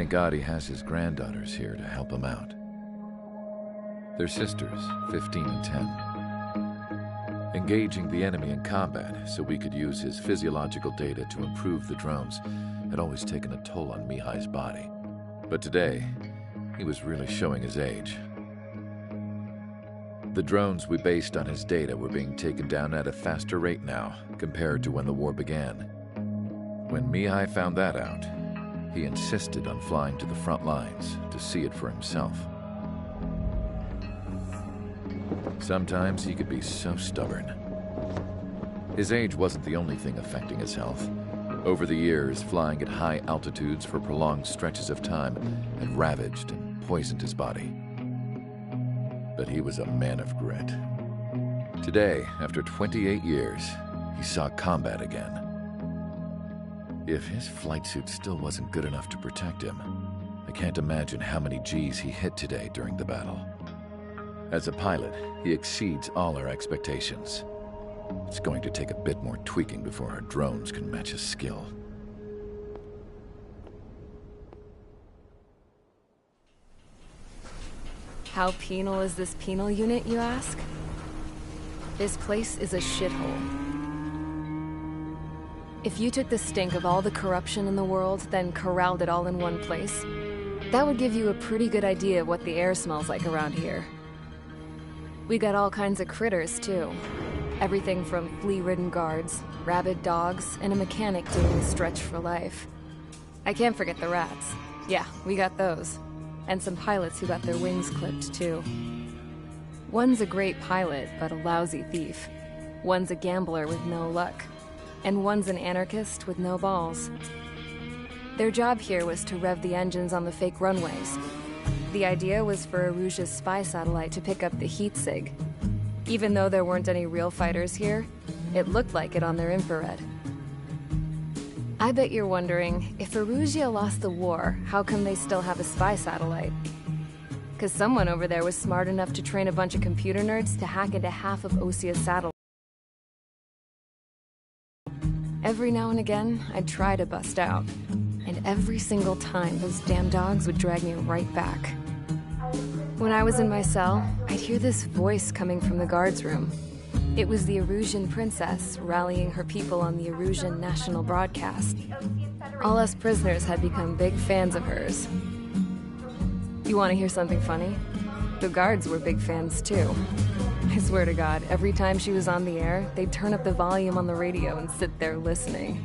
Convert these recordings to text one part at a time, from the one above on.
Thank God he has his granddaughters here to help him out. They're sisters, 15 and 10. Engaging the enemy in combat so we could use his physiological data to improve the drones had always taken a toll on Mihai's body. But today, he was really showing his age. The drones we based on his data were being taken down at a faster rate now compared to when the war began. When Mihai found that out, he insisted on flying to the front lines to see it for himself. Sometimes he could be so stubborn. His age wasn't the only thing affecting his health. Over the years, flying at high altitudes for prolonged stretches of time had ravaged and poisoned his body. But he was a man of grit. Today, after 28 years, he saw combat again. If his flight suit still wasn't good enough to protect him, I can't imagine how many Gs he hit today during the battle. As a pilot, he exceeds all our expectations. It's going to take a bit more tweaking before our drones can match his skill. How penal is this penal unit, you ask? This place is a shithole. If you took the stink of all the corruption in the world, then corralled it all in one place, that would give you a pretty good idea of what the air smells like around here. We got all kinds of critters, too. Everything from flea-ridden guards, rabid dogs, and a mechanic doing the stretch for life. I can't forget the rats. Yeah, we got those. And some pilots who got their wings clipped, too. One's a great pilot, but a lousy thief. One's a gambler with no luck. And one's an anarchist with no balls. Their job here was to rev the engines on the fake runways. The idea was for Aruja's spy satellite to pick up the heat sig. Even though there weren't any real fighters here, it looked like it on their infrared. I bet you're wondering, if Aruja lost the war, how come they still have a spy satellite? Because someone over there was smart enough to train a bunch of computer nerds to hack into half of Osia's satellites. Every now and again, I'd try to bust out. And every single time, those damn dogs would drag me right back. When I was in my cell, I'd hear this voice coming from the guards room. It was the Erusian princess rallying her people on the Erusian national broadcast. All us prisoners had become big fans of hers. You want to hear something funny? The guards were big fans too. I swear to God, every time she was on the air, they'd turn up the volume on the radio and sit there listening.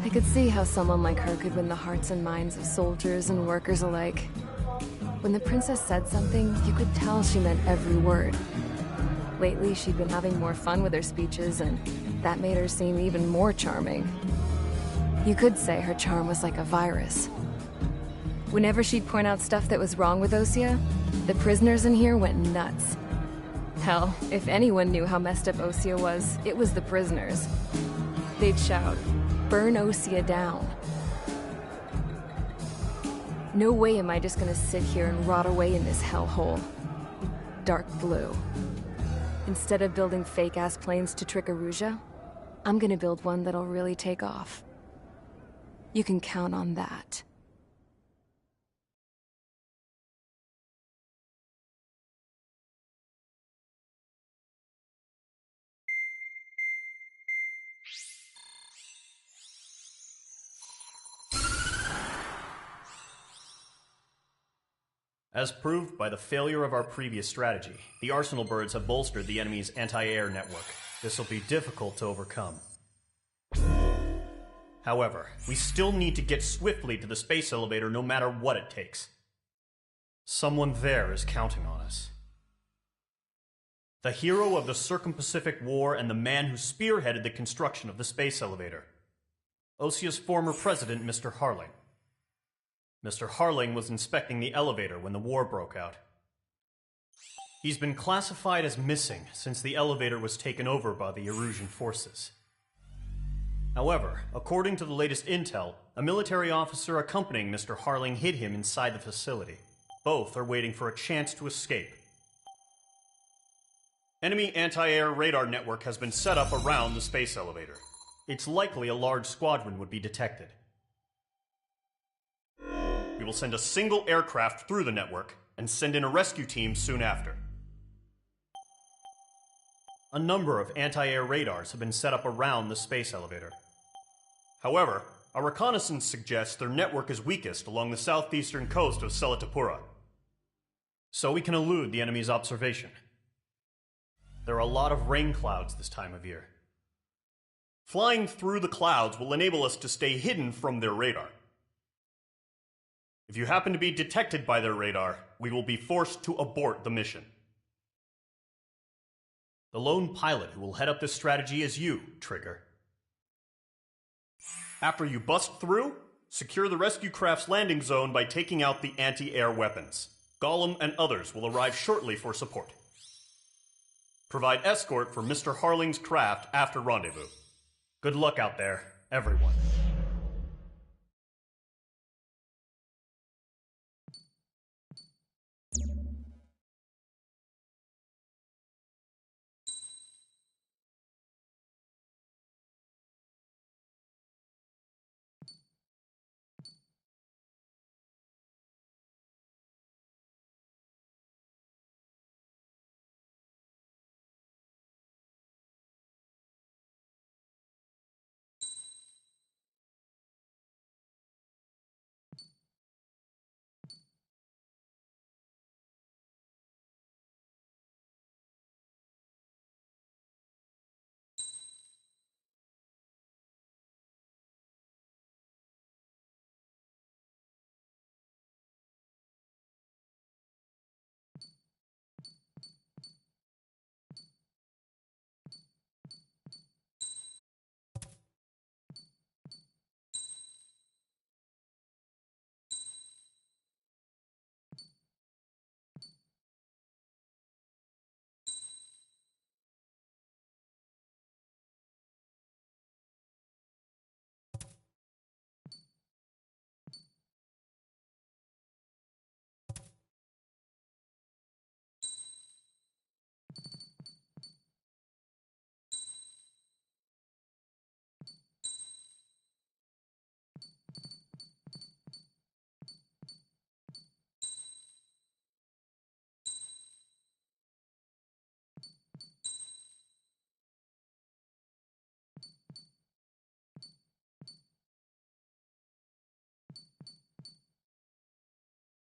I could see how someone like her could win the hearts and minds of soldiers and workers alike. When the princess said something, you could tell she meant every word. Lately, she'd been having more fun with her speeches, and that made her seem even more charming. You could say her charm was like a virus. Whenever she'd point out stuff that was wrong with Osia, the prisoners in here went nuts. Hell, if anyone knew how messed up Osia was, it was the prisoners. They'd shout, "Burn Osia down." No way am I just gonna sit here and rot away in this hellhole. Dark blue. Instead of building fake-ass planes to trick Aruja, I'm gonna build one that'll really take off. You can count on that. As proved by the failure of our previous strategy, the Arsenal birds have bolstered the enemy's anti-air network. This will be difficult to overcome. However, we still need to get swiftly to the space elevator no matter what it takes. Someone there is counting on us. The hero of the Circum-Pacific War and the man who spearheaded the construction of the space elevator. Osia's former president, Mr. Harling. Mr. Harling was inspecting the elevator when the war broke out. He's been classified as missing since the elevator was taken over by the Erusian forces. However, according to the latest intel, a military officer accompanying Mr. Harling hid him inside the facility. Both are waiting for a chance to escape. Enemy anti-air radar network has been set up around the space elevator. It's likely a large squadron would be detected. we will send a single aircraft through the network and send in a rescue team soon after. A number of anti-air radars have been set up around the space elevator. However, our reconnaissance suggests their network is weakest along the southeastern coast of Selatapura, so we can elude the enemy's observation. There are a lot of rain clouds this time of year. Flying through the clouds will enable us to stay hidden from their radar. If you happen to be detected by their radar, we will be forced to abort the mission. The lone pilot who will head up this strategy is you, Trigger. After you bust through, secure the rescue craft's landing zone by taking out the anti-air weapons. Gollum and others will arrive shortly for support. Provide escort for Mr. Harling's craft after rendezvous. Good luck out there, everyone.